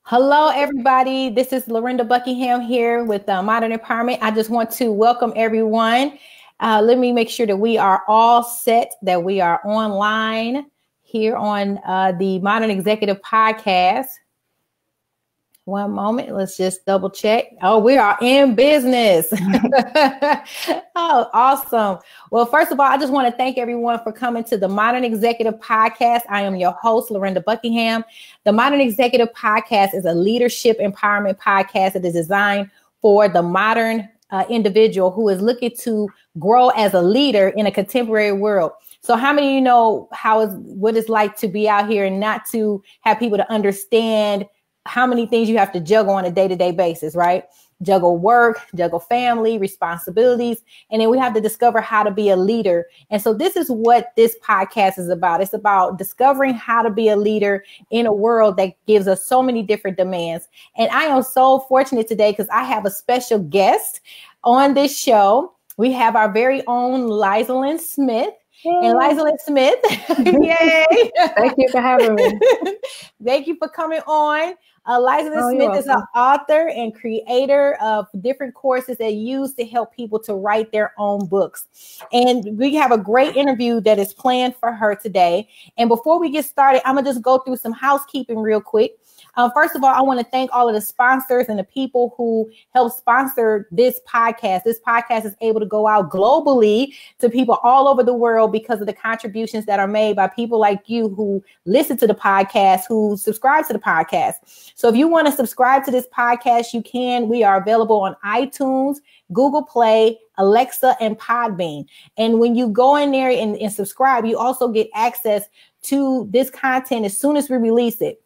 Hello, everybody. This is Lorinda Buckingham here with Modern Empowerment. I just want to welcome everyone. Let me make sure that we are all set, that we are online here on the Modern Executive Podcast. One moment. Let's just double check. Oh, we are in business. Oh, awesome. Well, first of all, I just want to thank everyone for coming to the Modern Executive Podcast. I am your host, Lorinda Buckingham. The Modern Executive Podcast is a leadership empowerment podcast that is designed for the modern individual who is looking to grow as a leader in a contemporary world. So how many of you know what it's like to be out here and not to have people to understand how many things you have to juggle on a day-to-day basis, right? Juggle work, juggle family, responsibilities, and then we have to discover how to be a leader. And so this is what this podcast is about. It's about discovering how to be a leader in a world that gives us so many different demands. And I am so fortunate today because I have a special guest on this show. We have our very own Lizalyn Smith. And Lizalyn Smith, yay! Thank you for having me. Thank you for coming on. Lizalyn Smith is an author and creator of different courses that use to help people to write their own books. And we have a great interview that is planned for her today. And before we get started, I'm going to just go through some housekeeping real quick. First of all, I want to thank all of the sponsors and the people who help sponsor this podcast. This podcast is able to go out globally to people all over the world because of the contributions that are made by people like you who listen to the podcast, who subscribe to the podcast. So if you want to subscribe to this podcast, you can. We are available on iTunes, Google Play, Alexa, and Podbean. And when you go in there and subscribe, you also get access to this content as soon as we release it.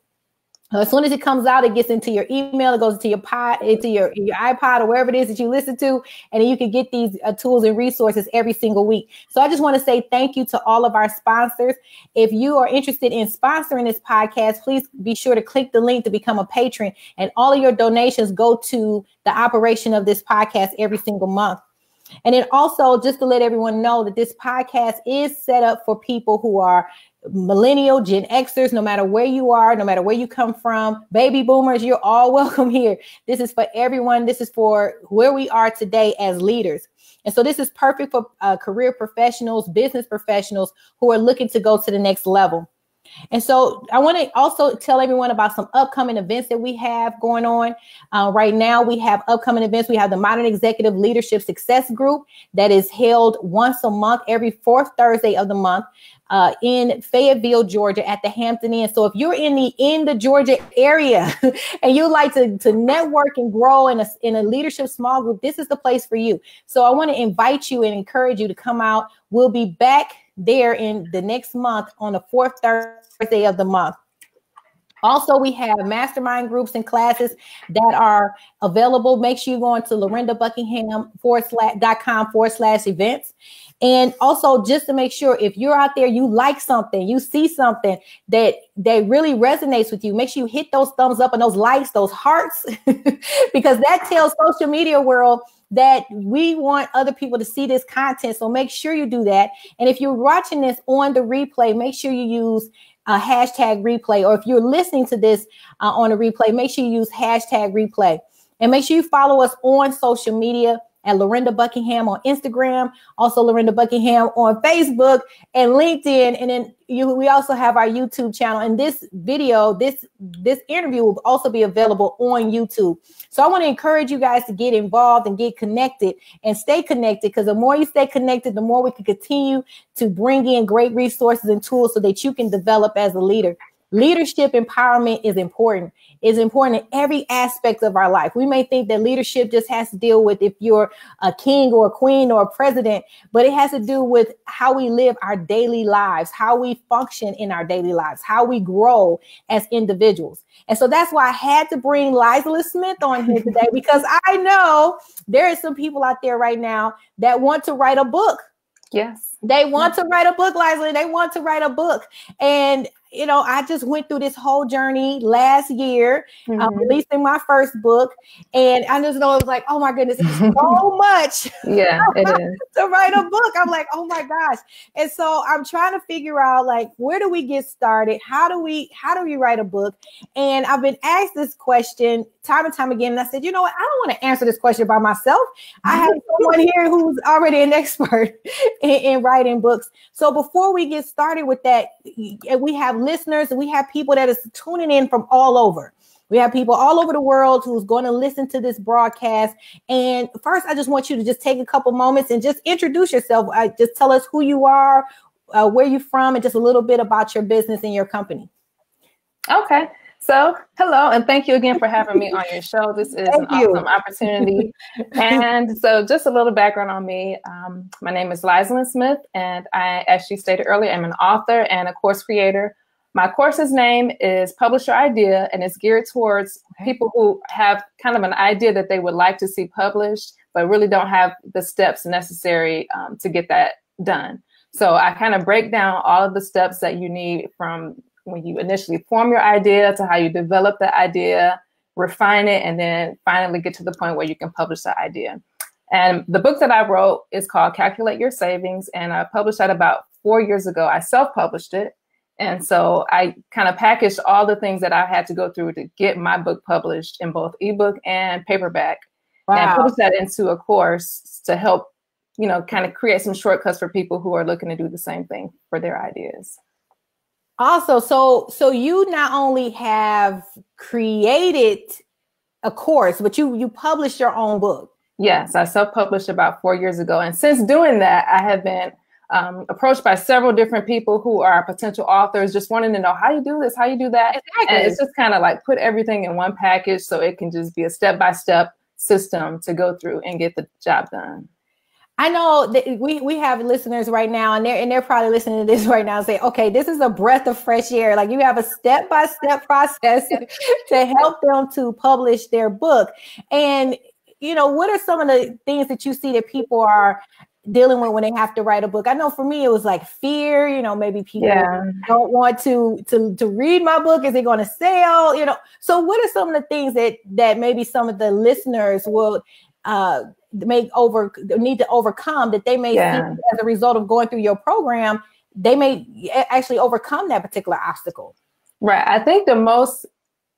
As soon as it comes out, it gets into your email, it goes into your into your iPod or wherever it is that you listen to, and then you can get these tools and resources every single week. So I just want to say thank you to all of our sponsors. If you are interested in sponsoring this podcast, please be sure to click the link to become a patron, and all of your donations go to the operation of this podcast every single month. And then also just to let everyone know that this podcast is set up for people who are millennial, Gen Xers, no matter where you are, no matter where you come from, baby boomers, you're all welcome here. This is for everyone. This is for where we are today as leaders. And so this is perfect for career professionals, business professionals who are looking to go to the next level. And so I want to also tell everyone about some upcoming events that we have going on. Right now, we have upcoming events. We have the Modern Executive Leadership Success Group that is held once a month, every fourth Thursday of the month in Fayetteville, Georgia at the Hampton Inn. So if you're in the Georgia area and you like to network and grow in a leadership small group, this is the place for you. So I want to invite you and encourage you to come out. We'll be back there in the next month on the fourth Thursday of the month. Also, we have mastermind groups and classes that are available. Make sure you go on to lorindabuckingham.com/events. And also just to make sure if you're out there, you like something, you see something that really resonates with you, make sure you hit those thumbs up and those likes, those hearts, because that tells social media world that we want other people to see this content. So make sure you do that. And if you're watching this on the replay, make sure you use hashtag replay. Or if you're listening to this on a replay, make sure you use hashtag replay. And make sure you follow us on social media at Lorinda Buckingham on Instagram, also Lorinda Buckingham on Facebook and LinkedIn. And then we also have our YouTube channel. And this video, this interview will also be available on YouTube. So I want to encourage you guys to get involved and get connected and stay connected, because the more you stay connected, the more we can continue to bring in great resources and tools so that you can develop as a leader. Leadership empowerment is important. It's important in every aspect of our life. We may think that leadership just has to deal with if you're a king or a queen or a president, but it has to do with how we live our daily lives, how we function in our daily lives, how we grow as individuals. And so that's why I had to bring Lizalyn Smith on here today, because I know there are some people out there right now that want to write a book. Yes. They want to write a book, Lizalyn. They want to write a book. And you know, I just went through this whole journey last year, releasing my first book. And I just know it was like, oh my goodness, it's so much yeah, it is. to write a book. I'm like, oh my gosh. And so I'm trying to figure out, like, where do we get started? How do we write a book? And I've been asked this question time and time again. And I said, you know what? I don't want to answer this question by myself. I have someone here who's already an expert in writing books. So before we get started with that, we have listeners and we have people that is tuning in from all over. We have people all over the world who's going to listen to this broadcast. And first, I just want you to just take a couple moments and just introduce yourself. Just tell us who you are, where you're from, and just a little bit about your business and your company. Okay. So, hello, and thank you again for having me on your show. This is an awesome opportunity. And so just a little background on me. My name is Lizalyn Smith, and I, as she stated earlier, I'm an author and a course creator. My course's name is Publish Your Idea, and it's geared towards people who have kind of an idea that they would like to see published, but really don't have the steps necessary to get that done. So I kind of break down all of the steps that you need from when you initially form your idea to how you develop the idea, refine it, and then finally get to the point where you can publish the idea. And the book that I wrote is called Calculate Your Savings, and I published that about 4 years ago. I self-published it. And so I kind of packaged all the things that I had to go through to get my book published in both ebook and paperback. Wow. And published that into a course to help, you know, kind of create some shortcuts for people who are looking to do the same thing for their ideas. Also, so you not only have created a course, but you published your own book. Yes, I self-published about 4 years ago. And since doing that, I have been approached by several different people who are potential authors, just wanting to know how you do this, how you do that. Exactly. And it's just kind of like put everything in one package so it can just be a step-by-step system to go through and get the job done. I know that we have listeners right now, and they're probably listening to this right now and say, okay, this is a breath of fresh air. Like, you have a step-by-step process to help them to publish their book. And, you know, what are some of the things that you see that people are dealing with when they have to write a book? I know for me, it was like fear, you know, maybe people don't want to read my book. Is it going to sell? You know, so what are some of the things that maybe some of the listeners will need to overcome, that they may see as a result of going through your program? They may actually overcome that particular obstacle. Right. I think the most,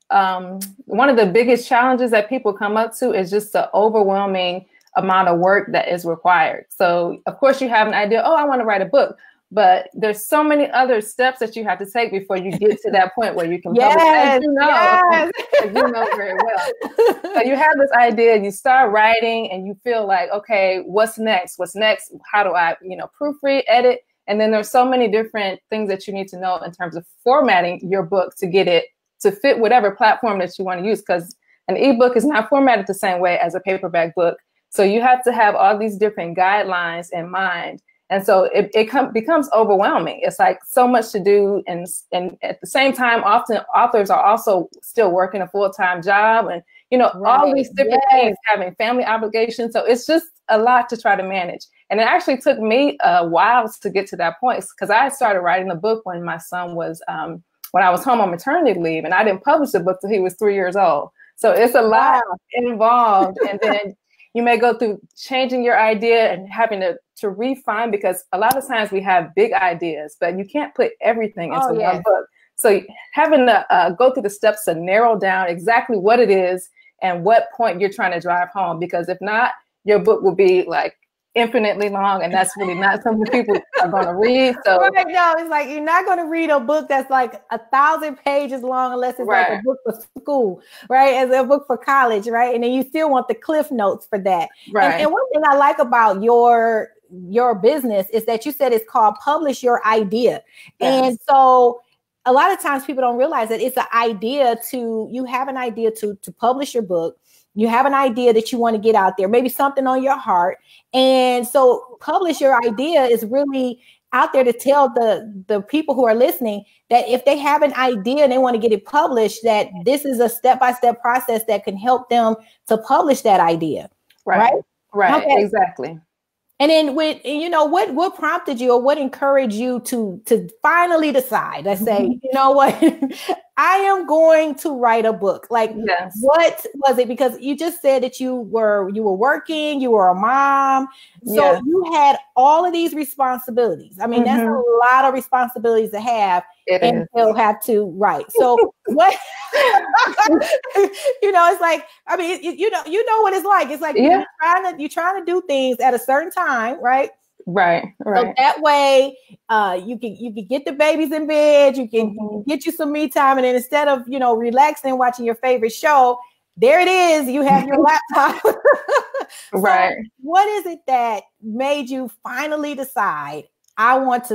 one of the biggest challenges that people come up to is just the overwhelming amount of work that is required. So of course you have an idea, oh, I want to write a book, but there's so many other steps that you have to take before you get to that point where you can publish. As you know, as you know very well. So you have this idea, you start writing, and you feel like, okay, what's next? What's next? How do I, you know, proofread, edit? And then there's so many different things that you need to know in terms of formatting your book to get it to fit whatever platform that you want to use, because an ebook is not formatted the same way as a paperback book. So you have to have all these different guidelines in mind. And so it becomes overwhelming. It's like so much to do. And at the same time, often authors are also still working a full-time job, and, you know, all these different things, having family obligations. So it's just a lot to try to manage. And it actually took me a while to get to that point, because I started writing a book when my son was, when I was home on maternity leave, and I didn't publish the book till he was 3 years old. So it's a lot involved. And then you may go through changing your idea and having to refine, because a lot of times we have big ideas, but you can't put everything into one book. So having to go through the steps to narrow down exactly what it is and what point you're trying to drive home, because if not, your book will be like infinitely long, and that's really not something people are going to read. So right now, it's like, you're not going to read a book that's like 1,000 pages long unless it's like a book for school, right? As a book for college, right? And then you still want the cliff notes for that. Right. And one thing I like about your business is that you said it's called Publish Your Idea. Yes. And so a lot of times people don't realize that it's an idea you have an idea to publish your book. You have an idea that you want to get out there, maybe something on your heart. And so Publish Your Idea is really out there to tell the people who are listening that if they have an idea and they want to get it published, that this is a step-by-step process that can help them to publish that idea. Right. Okay. Exactly. And then what prompted you or what encouraged you to finally decide, let's say, you know what, I am going to write a book. Like, yes. What was it? Because you just said that you were working, you were a mom. So yes. you had all of these responsibilities. I mean, that's a lot of responsibilities to have and still have to write. So what, it's like, I mean, you know what it's like. It's like you're trying to do things at a certain time, right? Right. So that way, you can get the babies in bed, you can get you some me time, and then instead of relaxing and watching your favorite show, there it is. You have your laptop. Right. So what is it that made you finally decide I want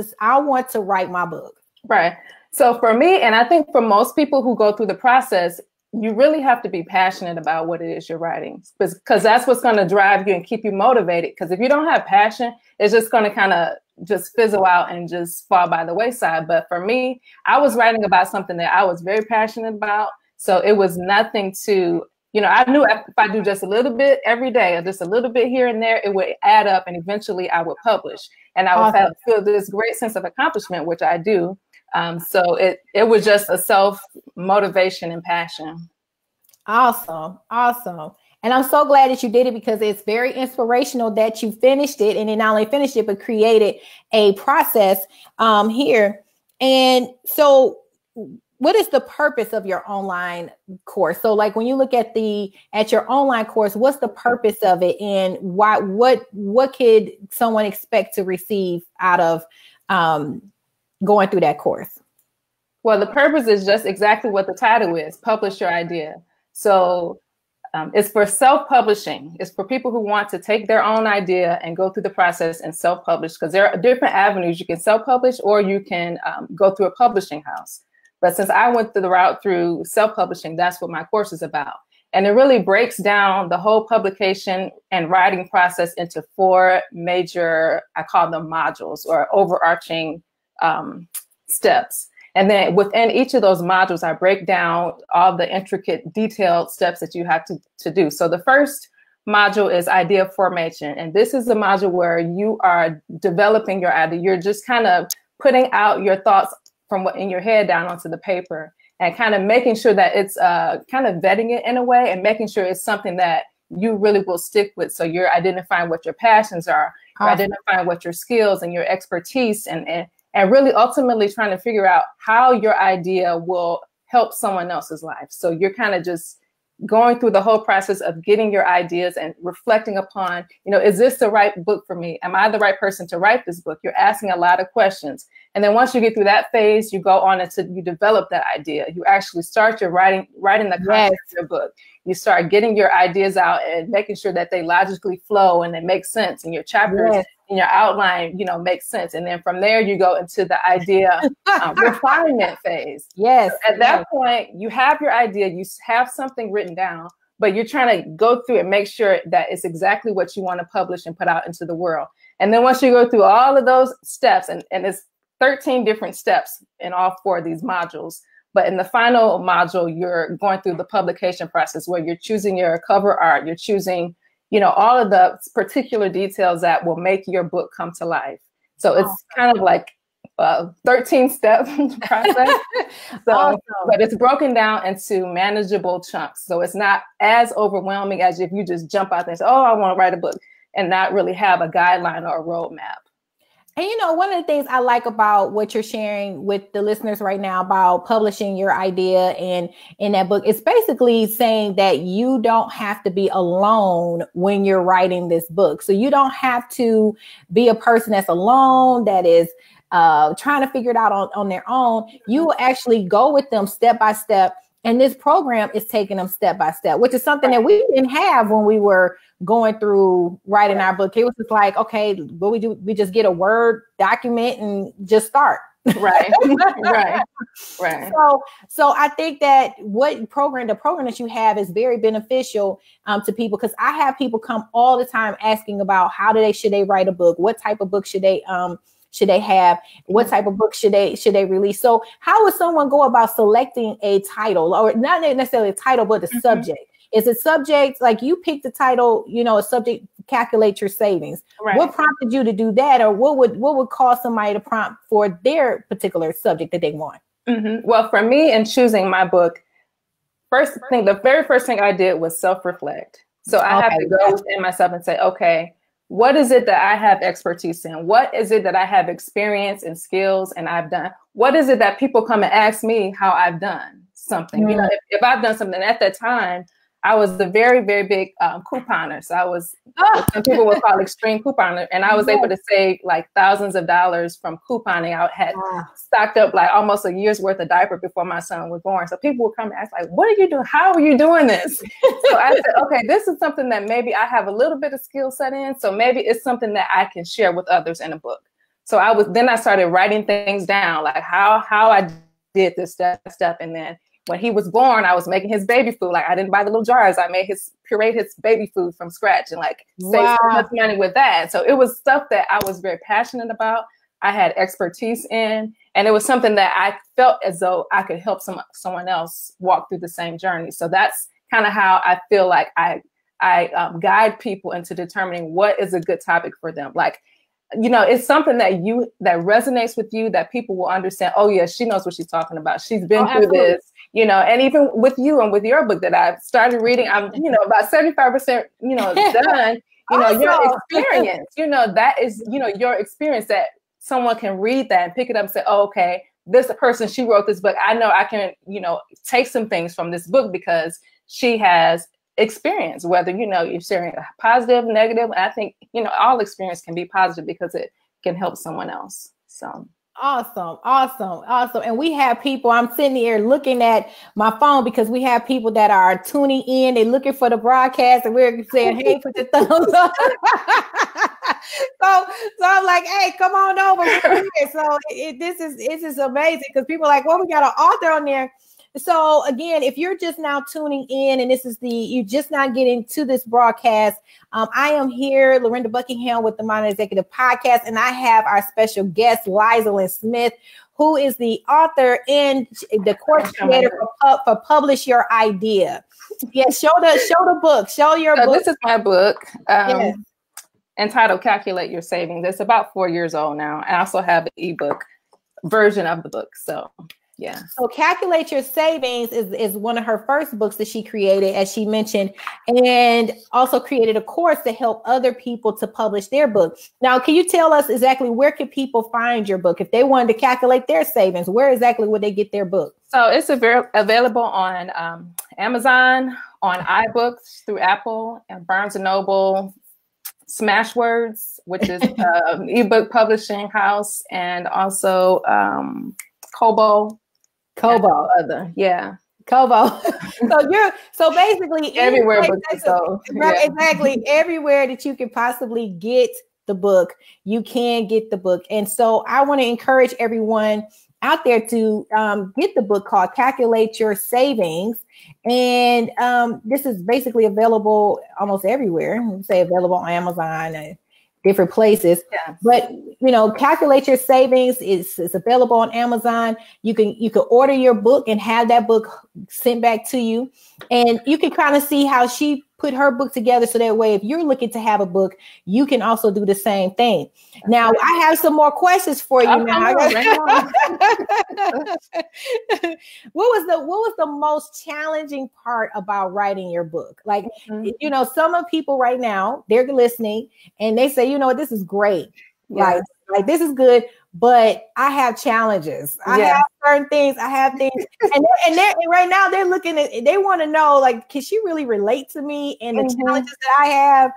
to write my book? Right. So for me, and I think for most people who go through the process, you really have to be passionate about what it is you're writing, because that's what's going to drive you and keep you motivated. Because if you don't have passion, it's just going to kind of just fizzle out and just fall by the wayside. But for me, I was writing about something that I was very passionate about. So it was nothing to, I knew if I do just a little bit every day or just a little bit here and there, it would add up and eventually I would publish. And I would feel this great sense of accomplishment, which I do. So it was just a self-motivation and passion. Awesome. And I'm so glad that you did it, because it's very inspirational that you finished it, and then not only finished it, but created a process here. And so what is the purpose of your online course? So like when you look at your online course, what's the purpose of it, and what could someone expect to receive out of going through that course? Well, the purpose is just exactly what the title is: publish your idea. So it's for self-publishing. It's for people who want to take their own idea and go through the process and self-publish, because there are different avenues. You can self-publish or you can go through a publishing house. But since I went through the route through self-publishing, that's what my course is about. And it really breaks down the whole publication and writing process into 4 major, I call them modules, or overarching steps. And then within each of those modules, I break down all the intricate, detailed steps that you have to do. So the first module is idea formation. And this is the module where you are developing your idea. You're just kind of putting out your thoughts from what in your head down onto the paper, and kind of making sure that it's kind of vetting it in a way, and making sure it's something that you really will stick with. So you're identifying what your passions are, you're identifying what your skills and your expertise, and really ultimately trying to figure out how your idea will help someone else's life. So you're kind of just going through the whole process of getting your ideas and reflecting upon, is this the right book for me? Am I the right person to write this book? You're asking a lot of questions. And then once you get through that phase, you go on until you develop that idea. You actually start your writing the content of your book. You start getting your ideas out and making sure that they logically flow and they make sense, and your chapters in your outline, make sense. And then from there, you go into the idea refinement phase. Yes. So at that point, you have your idea, you have something written down, but you're trying to go through and make sure that it's exactly what you want to publish and put out into the world. And then once you go through all of those steps, and it's 13 different steps in all 4 of these modules. But in the final module, you're going through the publication process, where you're choosing your cover art, you're choosing, all of the particular details that will make your book come to life. So it's kind of like a 13-step process. So, but it's broken down into manageable chunks. So it's not as overwhelming as if you just jump out there and say, oh, I want to write a book, and not really have a guideline or a roadmap. And one of the things I like about what you're sharing with the listeners right now about publishing your idea and in that book, it's basically saying that you don't have to be alone when you're writing this book. So you don't have to be a person that's alone, that is trying to figure it out on their own. You will actually go with them step by step. And this program is taking them step by step, which is something that we didn't have when we were going through writing our book. It was just like, okay, what we do, we just get a Word document and just start. Right. So I think that the program that you have is very beneficial to people, because I have people come all the time asking about should they write a book? What type of book should they have? What type of book should they release? So how would someone go about selecting a title, or not necessarily a title, but the subject? Is it subject, like you pick the title, a subject calculate your savings. Right. What prompted you to do that, or what would cause somebody to prompt for their particular subject that they want? Well, for me, in choosing my book, the very first thing I did was self-reflect. So I have to go within myself and say, okay, what is it that I have expertise in? What is it that I have experience and skills and I've done? What is it that people come and ask me how I've done something? You know, if I've done something at that time, I was the very, very big couponer. So I was what some people would call extreme couponer. And I was able to save like thousands of dollars from couponing. I had stocked up like almost a year's worth of diaper before my son was born. So people would come and ask like, what are you doing? How are you doing this? So I said, okay, this is something that maybe I have a little bit of skill set in. So maybe it's something that I can share with others in a book. So I started writing things down, like how I did this step. And then when he was born, I was making his baby food. Like I didn't buy the little jars. I pureed his baby food from scratch and like saved so much money with that. So it was stuff that I was very passionate about. I had expertise in, and it was something that I felt as though I could help someone else walk through the same journey. So that's kind of how I feel like I guide people into determining what is a good topic for them. Like, you know, it's something that resonates with you, that people will understand. Oh yeah, she knows what she's talking about. She's been through this, you know. And even with you and with your book that I've started reading, I'm, you know, about 75%, you know, done. You know, your experience, you know, that is, you know, your experience, that someone can read that and pick it up and say, oh, okay, this person, she wrote this book. I know I can, you know, take some things from this book because she has experience, whether, you know, you're sharing a positive, negative. I think, you know, all experience can be positive because it can help someone else. So awesome. And we have people, I'm sitting here looking at my phone because we have people that are tuning in, they're looking for the broadcast, and we're saying, hey, put the thumbs up. So I'm like, hey, come on over. We're here. So this is amazing because people are like, well, we got an author on there. So again, if you're just now tuning in and you're just not getting to this broadcast, I am here, Lorinda Buckingham with the Modern Executive Podcast, and I have our special guest, Lizalyn Smith, who is the author and the course creator for Publish Your Idea. Yes, show the book, show your book. This is my book. Entitled Calculate Your Savings. It's about 4 years old now. I also have an ebook version of the book. So yeah. So Calculate Your Savings is one of her first books that she created, as she mentioned, and also created a course to help other people to publish their book. Now, can you tell us exactly where can people find your book? If they wanted to calculate their savings, where exactly would they get their book? So it's available on Amazon, on iBooks through Apple, and Barnes & Noble, Smashwords, which is an ebook publishing house, and also Kobo. Kobo. So basically everywhere books are sold. Right, exactly. Everywhere that you can possibly get the book, you can get the book. And so I want to encourage everyone out there to get the book called Calculate Your Savings. And this is basically available almost everywhere. We say available on Amazon and different places. Yeah. But you know, Calculate Your Savings is available on Amazon. You can order your book and have that book sent back to you. And you can kind of see how she put her book together, so that way if you're looking to have a book, you can also do the same thing. Now, I have some more questions for you now. What was the most challenging part about writing your book? Like, you know, some of people right now, they're listening and they say, you know what, this is great. Yeah. Like this is good, but I have challenges. I have certain things. I have things, and right now they're looking at. They want to know, like, can she really relate to me and the challenges that I have?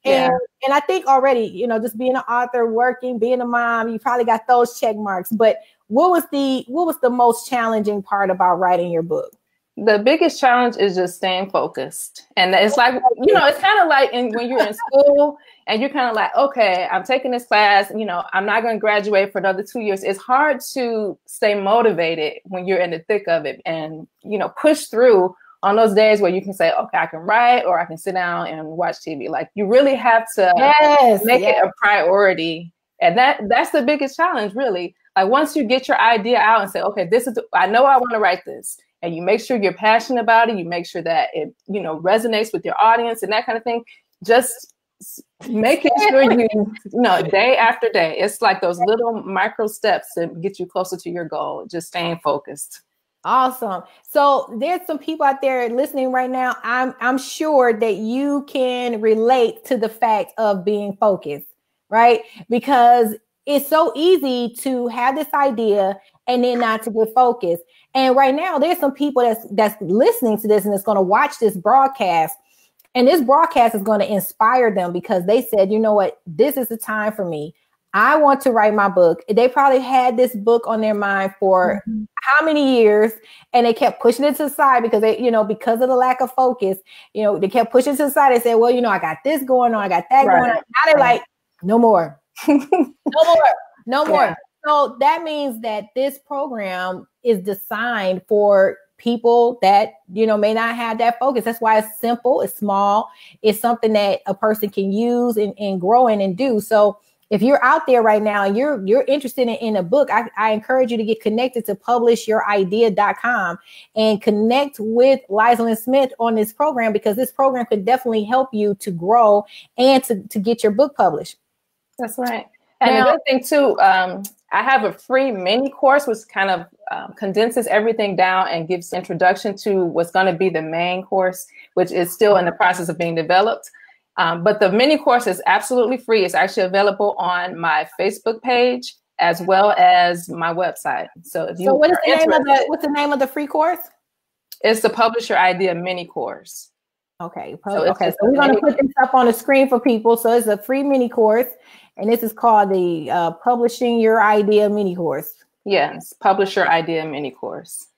And I think already, you know, just being an author, working, being a mom, you probably got those check marks. But what was the most challenging part about writing your book? The biggest challenge is just staying focused. And it's like, you know, it's kind of like when you're in school and you're kind of like, okay, I'm taking this class, you know, I'm not going to graduate for another 2 years. It's hard to stay motivated when you're in the thick of it and, you know, push through on those days where you can say, okay, I can write or I can sit down and watch TV. Like you really have to make it a priority. And that's the biggest challenge, really. Like once you get your idea out and say, okay, I know I want to write this. And you make sure you're passionate about it. You make sure that it, you know, resonates with your audience and that kind of thing. Just making sure day after day. It's like those little micro steps that get you closer to your goal, just staying focused. Awesome. So there's some people out there listening right now. I'm sure that you can relate to the fact of being focused, right? Because it's so easy to have this idea and then not to get focused. And right now there's some people that's listening to this and that's going to watch this broadcast. And this broadcast is going to inspire them because they said, you know what, this is the time for me. I want to write my book. They probably had this book on their mind for how many years, and they kept pushing it to the side because because of the lack of focus, they kept pushing it to the side. They said, well, I got this going on. I got that going on. Now they're like, no more, no more. So that means that this program is designed for people that, may not have that focus. That's why it's simple. It's small. It's something that a person can use and grow in and do. So if you're out there right now and you're interested in a book, I encourage you to get connected to publishyouridea.com and connect with Lizalyn Smith on this program, because this program could definitely help you to grow and to get your book published. That's right. And another thing too, I have a free mini course which kind of condenses everything down and gives introduction to what's going to be the main course, which is still in the process of being developed. But the mini course is absolutely free. It's actually available on my Facebook page as well as my website. So if you what's the name of the free course? It's the Publish Your Idea mini course. Okay. So we're going to put this up on the screen for people. So it's a free mini course, and this is called the Publishing Your Idea mini course. Yes, Publish Your Idea mini course.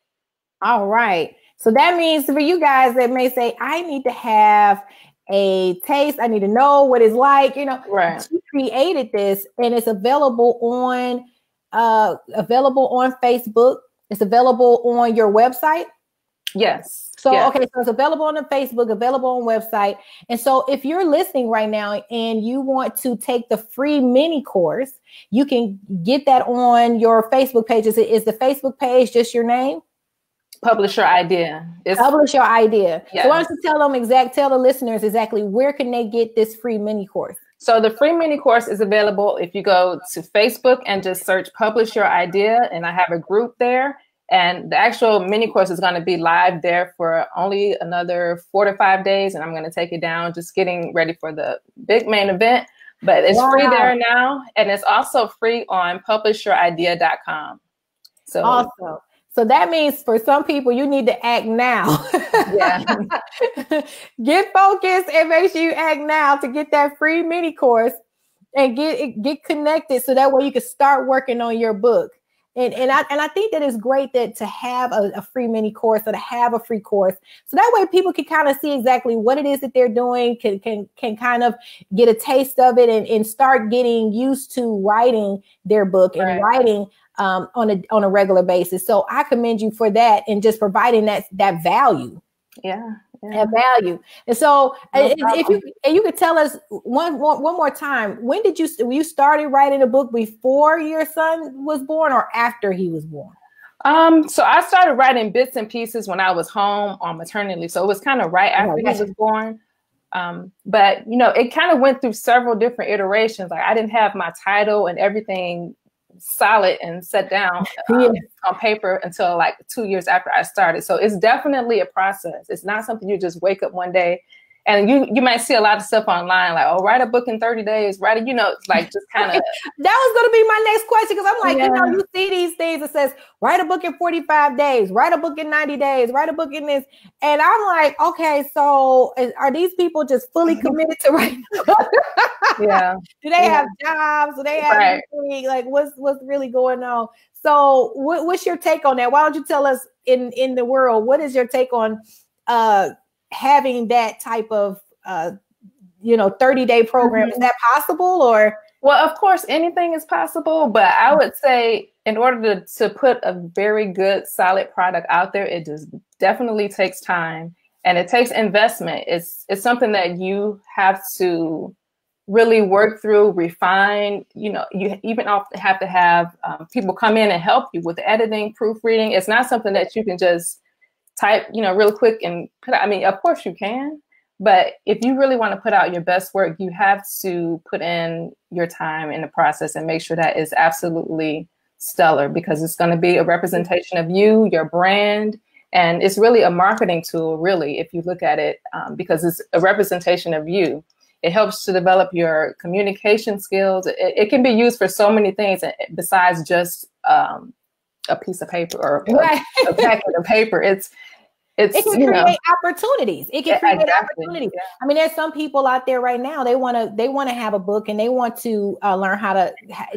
All right. So that means for you guys that may say, I need to have a taste, I need to know what it's like, right. She created this and it's available on Facebook. It's available on your website. Yes. So, yes. Okay. So it's available on the Facebook, available on website. And so if you're listening right now and you want to take the free mini course, you can get that on your Facebook page. Is the Facebook page just your name? Publish Your Idea. Publish Your Idea. Yes. So why don't you tell the listeners exactly where can they get this free mini course? So the free mini course is available if you go to Facebook and just search Publish Your Idea, and I have a group there. And the actual mini course is going to be live there for only another 4 to 5 days, and I'm going to take it down, just getting ready for the big main event. But it's free there now, and it's also free on publishyouridea.com. So awesome. So that means for some people, you need to act now. Yeah. Get focused and make sure you act now to get that free mini course and get connected. So that way you can start working on your book. And I think that it's great that to have a free mini course or to have a free course. So that way people can kind of see exactly what it is that they're doing, can kind of get a taste of it and start getting used to writing their book and writing on a regular basis. So I commend you for that and just providing that value. Yeah. That value. And so if you could tell us one more time, when did you started writing a book before your son was born or after he was born? So I started writing bits and pieces when I was home on maternity leave. So it was kind of right after he was born. But it kind of went through several different iterations. Like I didn't have my title and everything solid and set down on paper until like 2 years after I started. So it's definitely a process. It's not something you just wake up one day. And you might see a lot of stuff online, like, oh, write a book in 30 days, write it, like just kind of. That was going to be my next question, because I'm like, you see these things that says, write a book in 45 days, write a book in 90 days, write a book in this. And I'm like, okay, so are these people just fully committed to writing a book? Yeah. Do they have jobs? Do they have anything? Like, what's really going on? So what's your take on that? Why don't you tell us in the world, what is your take on having that type of 30-day program? Is that possible? Or well, of course anything is possible, but I would say in order to put a very good solid product out there, it just definitely takes time and it takes investment. It's something that you have to really work through, refine. You even often have to have people come in and help you with the editing, proofreading. It's not something that you can just type, real quick and put out. I mean, of course you can, But if you really want to put out your best work, you have to put in your time in the process and make sure that is absolutely stellar, because it's going to be a representation of you, your brand, and it's really a marketing tool, really, if you look at it, because it's a representation of you. It helps to develop your communication skills. It can be used for so many things besides just a piece of paper or a packet of paper. It can create opportunities. It can create opportunities. Yeah. I mean, there's some people out there right now, they want to have a book and they want to learn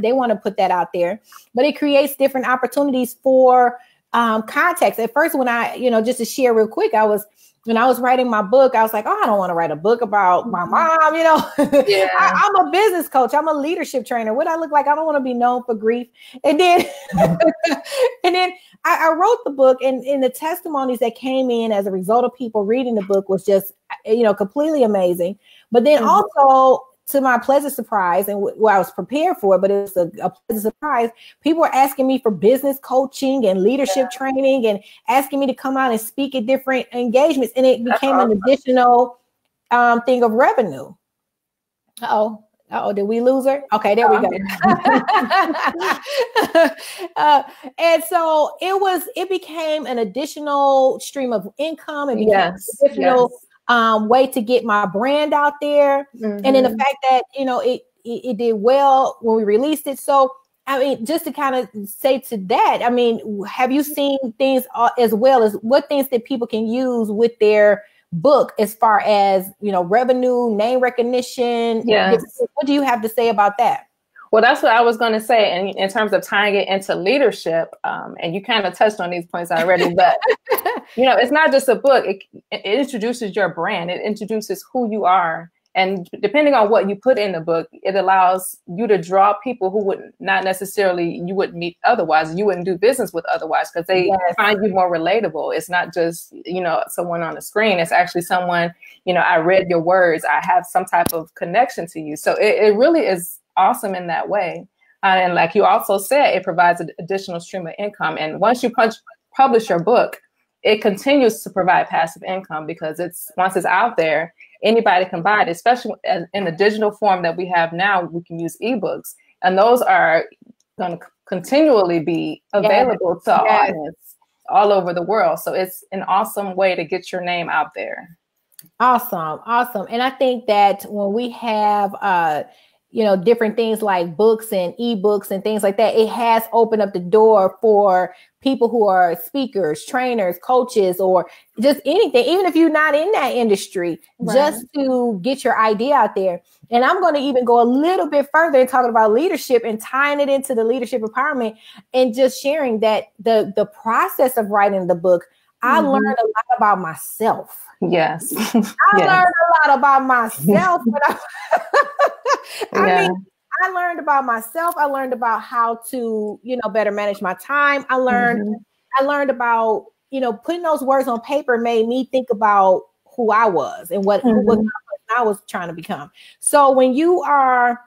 they want to put that out there, but it creates different opportunities for context. At first, when I, just to share real quick, when I was writing my book, I was like, oh, I don't want to write a book about my mom, Yeah. I'm a business coach. I'm a leadership trainer. What I look like? I don't want to be known for grief. And then, I wrote the book, and the testimonies that came in as a result of people reading the book was just, completely amazing. But then also, to my pleasant surprise, and I was prepared for it, but it was a pleasant surprise, people were asking me for business coaching and leadership training and asking me to come out and speak at different engagements. And it became an additional thing of revenue. Uh-oh, did we lose her? Okay, there we go. And so it became an additional stream of income. It became an additional way to get my brand out there. And then the fact that, it did well when we released it. So, I mean, just to kind of say to that, I mean, have you seen things as well as what things that people can use with their book as far as, revenue, name recognition? Yes. What do you have to say about that? Well, that's what I was going to say. And in terms of tying it into leadership, and you kind of touched on these points already, but, it's not just a book. It introduces your brand. It introduces who you are. And depending on what you put in the book, it allows you to draw people who would not necessarily, you wouldn't meet otherwise. You wouldn't do business with otherwise, because they find you more relatable. It's not just, someone on the screen. It's actually someone, I read your words. I have some type of connection to you. So it really is awesome in that way. And like you also said, it provides an additional stream of income. And once you publish your book, it continues to provide passive income, because once it's out there, anybody can buy it, especially in the digital form that we have now. We can use ebooks, and those are going to continually be available to our audience all over the world. So it's an awesome way to get your name out there. Awesome. And I think that when we have different things like books and ebooks and things like that, it has opened up the door for people who are speakers, trainers, coaches, or just anything, even if you're not in that industry, just to get your idea out there. And I'm going to even go a little bit further and talking about leadership and tying it into the leadership empowerment, and just sharing that the process of writing the book, I learned a lot about myself. Yes. I learned a lot about myself. I mean, I learned about myself. I learned about how to, better manage my time. I learned about, putting those words on paper made me think about who I was and what I was trying to become. So when you are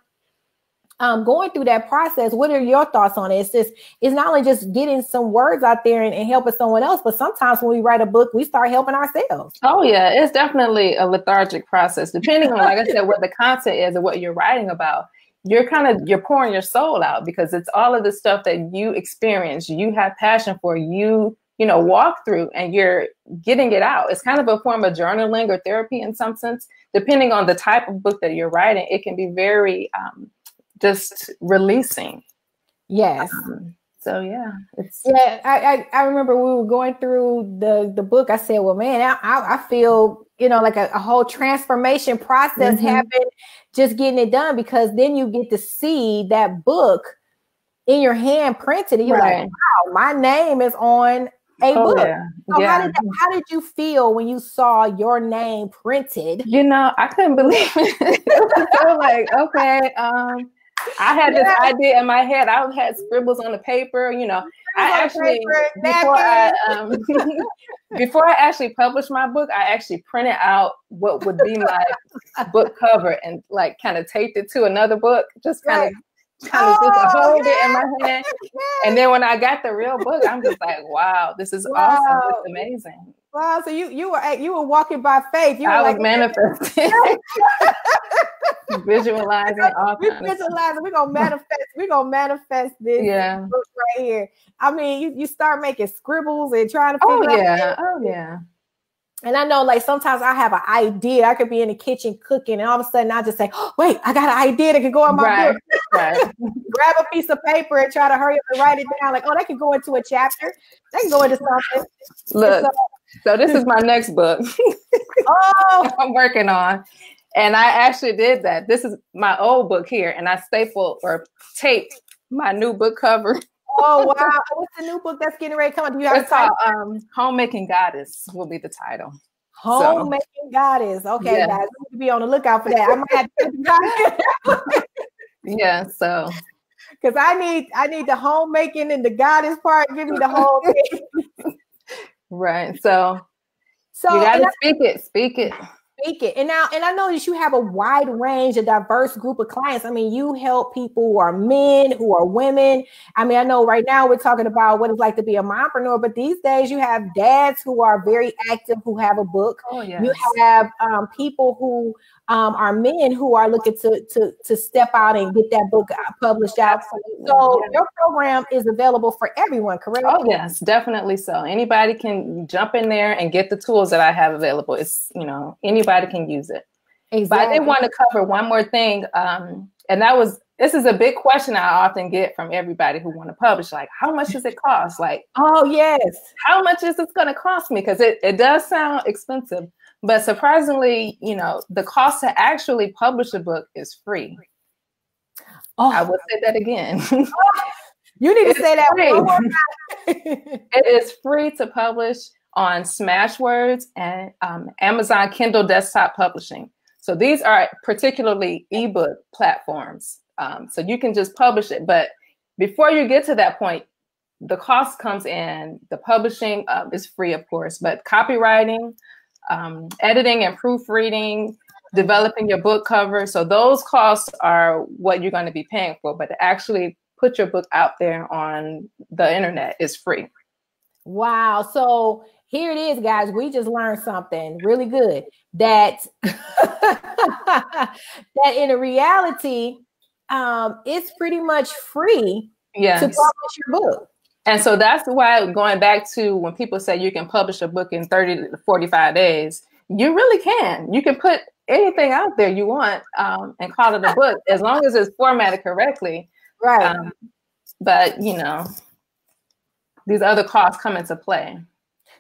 going through that process, what are your thoughts on it? It's not only just getting some words out there and helping someone else, but sometimes when we write a book, we start helping ourselves. Oh yeah, it's definitely a lethargic process, depending on, like I said, what the content is and what you're writing about. You're pouring your soul out, because it's all of the stuff that you experience, you have passion for, you walk through, and you're getting it out. It's kind of a form of journaling or therapy in some sense. Depending on the type of book that you're writing, it can be very just releasing. Yes. So yeah, I remember we were going through the book. I said, well, man, I feel, like a whole transformation process happened just getting it done, because then you get to see that book in your hand printed, and you're like, wow, my name is on a book. So how did you feel when you saw your name printed? I couldn't believe it. I was like, okay, I had this idea in my head. I had scribbles on the paper, I actually, before I actually published my book, I actually printed out what would be my book cover and like kind of taped it to another book, just kind of just hold it in my hand. And then when I got the real book, I'm just like, wow, this is awesome. It's amazing. Wow, so you were walking by faith. You were I was manifesting, visualizing all we visualizing. We're gonna manifest. We're gonna manifest this book right here. I mean, you start making scribbles and trying to figure out. Oh yeah. And I know, like, sometimes I have an idea. I could be in the kitchen cooking, and all of a sudden I just say, oh, wait, I got an idea that could go in my book. Right. Grab a piece of paper and try to hurry up and write it down. Like, oh, that can go into a chapter. That can go into something. Look, so this is my next book. I'm working on. And I actually did that. This is my old book here, and I stapled or taped my new book cover. Oh, wow. What's the new book that's getting ready to come out? Do you have a title? Homemaking Goddess will be the title. Homemaking Goddess. Okay, guys, we need to be on the lookout for that. I might have to yeah, so because I need the homemaking and the goddess part. Give me the whole thing. Right. So you gotta speak it. And I know that you have a wide range, a diverse group of clients. I mean, you help people who are men, who are women. I mean, I know right now we're talking about what it's like to be a mompreneur, but these days you have dads who are very active, who have a book. Oh, yes. You have people who are men who are looking to step out and get that book published out. So your program is available for everyone, correct? Oh, yes, definitely so. Anybody can jump in there and get the tools that I have available. It's, anybody can use it. Exactly. But I did want to cover one more thing. And this is a big question I often get from everybody who want to publish. Like, how much does it cost? Like, oh, yes. How much is this going to cost me? Because it does sound expensive. But surprisingly, the cost to actually publish a book is free. Oh, I will say that again. You need to say that one more time. It is free to publish on Smashwords and Amazon Kindle Desktop Publishing. So these are particularly ebook platforms. So you can just publish it. But before you get to that point, the cost comes in. The publishing is free, of course, but copywriting, editing and proofreading, developing your book cover. So those costs are what you're going to be paying for, but to actually put your book out there on the internet is free. Wow. So here it is, guys. We just learned something really good that, that in a reality, it's pretty much free to publish your book. And so that's why, going back to when people say you can publish a book in 30 to 45 days, you really can. You can put anything out there you want and call it a book, as long as it's formatted correctly. Right. But, these other costs come into play.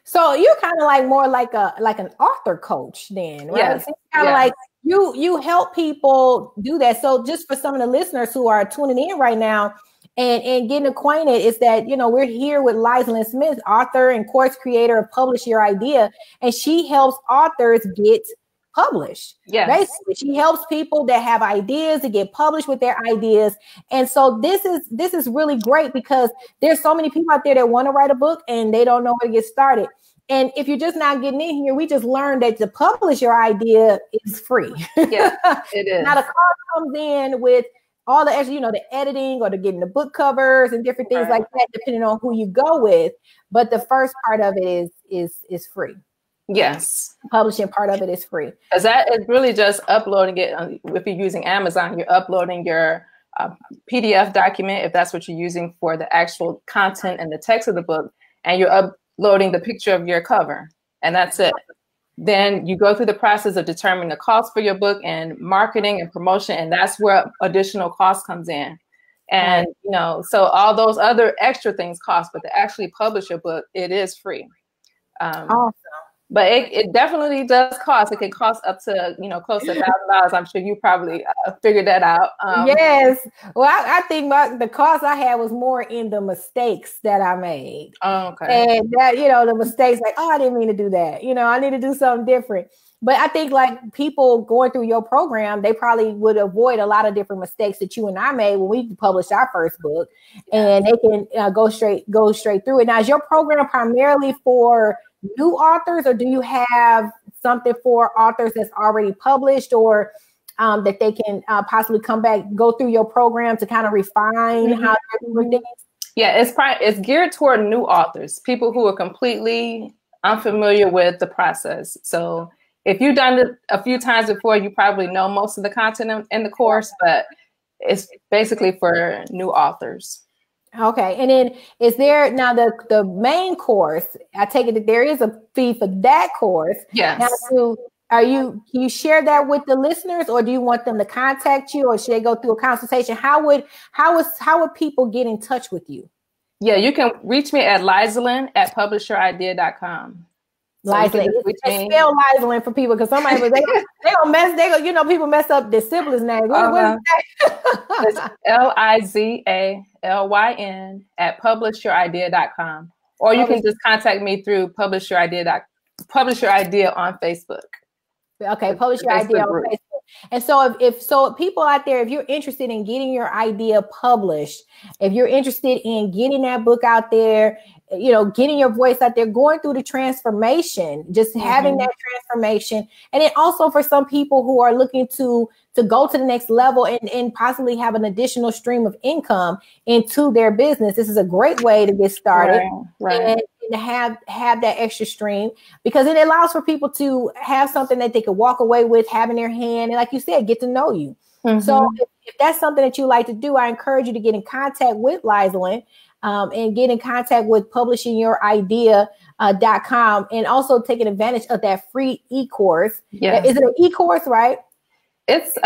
So you're kind of like more like an author coach then, right? Yes. It's kind of like you help people do that. So just for some of the listeners who are tuning in right now, and getting acquainted, is that, we're here with Lizalyn Smith, author and course creator of Publish Your Idea, and she helps authors get published. Yes. Basically, she helps people that have ideas to get published with their ideas. And so this is really great, because there's so many people out there that want to write a book and they don't know where to get started. And if you're just not getting in here, we just learned that to publish your idea is free. Yeah, it is. Now the cost comes in with all the extra, the editing or the getting the book covers and different things like that, depending on who you go with. But the first part of it is free. Yes. Publishing part of it is free. Because that is really just uploading it. If you're using Amazon, you're uploading your PDF document, if that's what you're using for the actual content and the text of the book, and you're uploading the picture of your cover, and that's it. Then you go through the process of determining the cost for your book and marketing and promotion, and that's where additional cost comes in. And, so all those other extra things cost, but to actually publish your book, it is free. Awesome. But it definitely does cost. It can cost up to, close to $1,000. I'm sure you probably figured that out. Yes. Well, I think the cost I had was more in the mistakes that I made. Oh, okay. And that, the mistakes, like, I didn't mean to do that. I need to do something different. But I think like people going through your program, they probably would avoid a lot of different mistakes that you and I made when we published our first book, and they can go straight through it. Now, is your program primarily for new authors, or do you have something for authors that's already published, or that they can possibly come back, go through your program to kind of refine how they're doing things? Yeah, it's geared toward new authors, people who are completely I'm familiar with the process. So if you've done it a few times before, you probably know most of the content in the course, but it's basically for new authors. Okay. And then is there now the main course? I take it that there is a fee for that course. Yes. Now, can you share that with the listeners, or do you want them to contact you, or should they go through a consultation? How would people get in touch with you? Yeah, you can reach me at Lizalyn at publishyouridea.com. Lizalyn. Spell Lizalyn for people, because somebody people mess up their siblings' name. What is that? It's Lizalyn at publishyouridea.com. Or you can just contact me through Publish Your Idea on Facebook. Okay, Publish Your Idea on Facebook. And so if people out there, if you're interested in getting your idea published, if you're interested in getting that book out there, getting your voice out there, going through the transformation, just having that transformation. And then also for some people who are looking to go to the next level and possibly have an additional stream of income into their business, this is a great way to get started. Right. And to have that extra stream, because it allows for people to have something that they could walk away with, have in their hand, and like you said, get to know you. So if that's something that you like to do, I encourage you to get in contact with Lizalyn and get in contact with publishingyouridea.com, and also taking advantage of that free e-course. Yeah. Is it an e-course, right? It's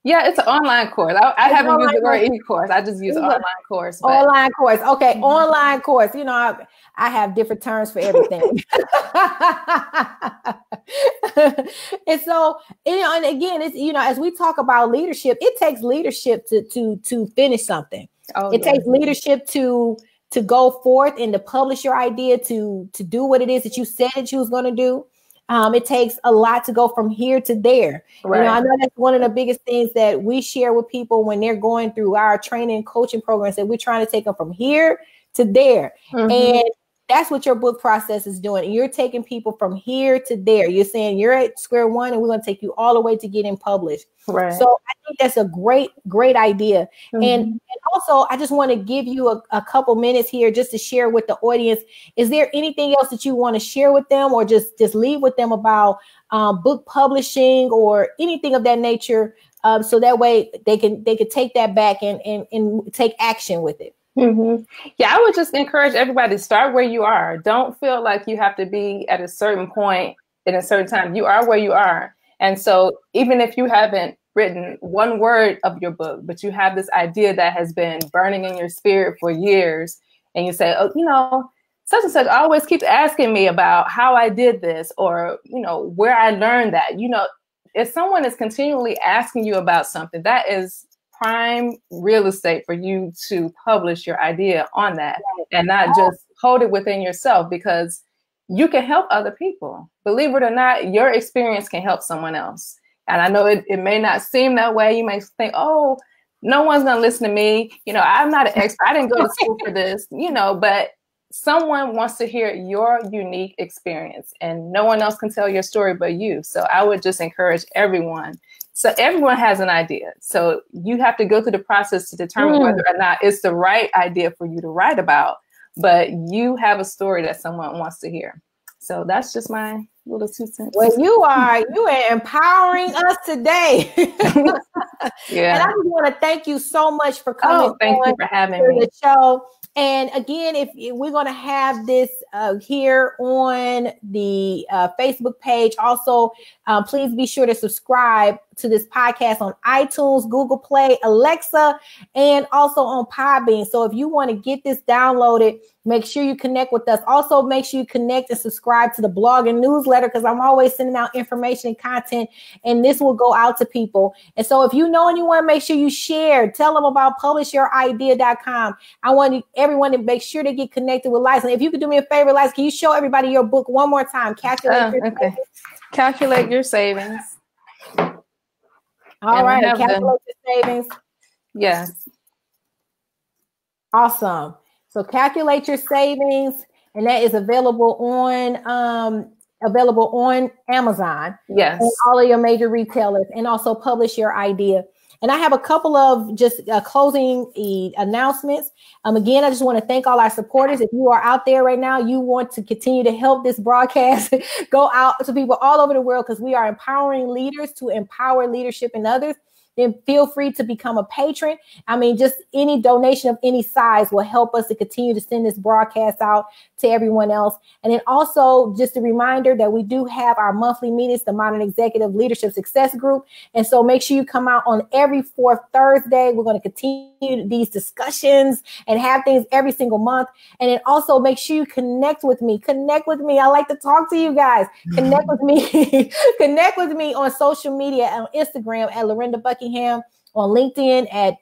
it's an online course. I haven't used the word e-course. I just use online course. Online course. Okay. Online course. I have different terms for everything. And so, and again, it's, as we talk about leadership, it takes leadership to finish something. It takes leadership to go forth and to publish your idea, to do what it is that you said that you was going to do. It takes a lot to go from here to there. Right. I know that's one of the biggest things that we share with people when they're going through our training and coaching programs, that we're trying to take them from here to there. And that's what your book process is doing. You're taking people from here to there. You're saying you're at square one and we're going to take you all the way to getting published. Right. So I think that's a great idea. And also, I just want to give you a couple minutes here just to share with the audience. Is there anything else that you want to share with them, or just leave with them about book publishing or anything of that nature, so that way they can take that back and take action with it? Yeah, I would just encourage everybody to start where you are. Don't feel like you have to be at a certain point in a certain time. You are where you are. And so even if you haven't written one word of your book, but you have this idea that has been burning in your spirit for years, and you say, such and such always keeps asking me about how I did this, or, where I learned that, if someone is continually asking you about something, that is prime real estate for you to publish your idea on that, and not just hold it within yourself, because you can help other people. Believe it or not, your experience can help someone else. And I know it may not seem that way. You may think, oh, no one's going to listen to me. I'm not an expert. I didn't go to school for this, but someone wants to hear your unique experience, and no one else can tell your story but you. So I would just encourage everyone. So everyone has an idea. So you have to go through the process to determine whether or not it's the right idea for you to write about, but you have a story that someone wants to hear. So that's just my little 2 cents. Well, you are empowering us today. Yeah. And I just want to thank you so much for coming. Thank you for having me. The show. And again, if we're going to have this here on the Facebook page, also, please be sure to subscribe to this podcast on iTunes, Google Play, Alexa, and also on Podbean. So if you want to get this downloaded, make sure you connect with us. Also, make sure you connect and subscribe to the blog and newsletter, because I'm always sending out information and content, and this will go out to people. And so if you know anyone, make sure you share. Tell them about publishyouridea.com. I want everyone to make sure to get connected with Lizalyn. If you could do me a favor, Lizalyn, can you show everybody your book one more time? Calculate your savings. All right. Calculate your savings. Yes. Awesome. So calculate your savings, and that is available on Amazon. Yes. And all of your major retailers, and also Publish Your Idea. And I have a couple of just closing announcements. Again, I just want to thank all our supporters. If you are out there right now, you want to continue to help this broadcast go out to people all over the world, because we are empowering leaders to empower leadership in others. Then feel free to become a patron. I mean, just any donation of any size will help us to continue to send this broadcast out to everyone else. And then also just a reminder that we do have our monthly meetings, the Modern Executive Leadership Success Group. And so make sure you come out on every fourth Thursday. We're going to continue these discussions and have things every single month. And then also make sure you connect with me. Connect with me. I like to talk to you guys. Connect with me. Connect with me on social media, on Instagram at Lorinda Buckingham, on LinkedIn at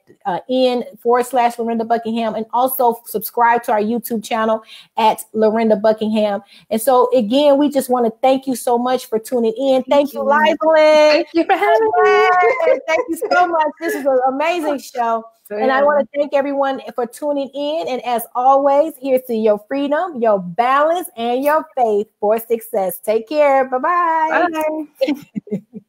n/Lorinda Buckingham, and also subscribe to our YouTube channel at Lorinda Buckingham. And so again, we just want to thank you so much for tuning in. Thank you, Lizalyn. Thank you for having me. Thank you so much. This is an amazing show. And I want to thank everyone for tuning in. And as always, here's to your freedom, your balance, and your faith for success. Take care. Bye-bye. Bye.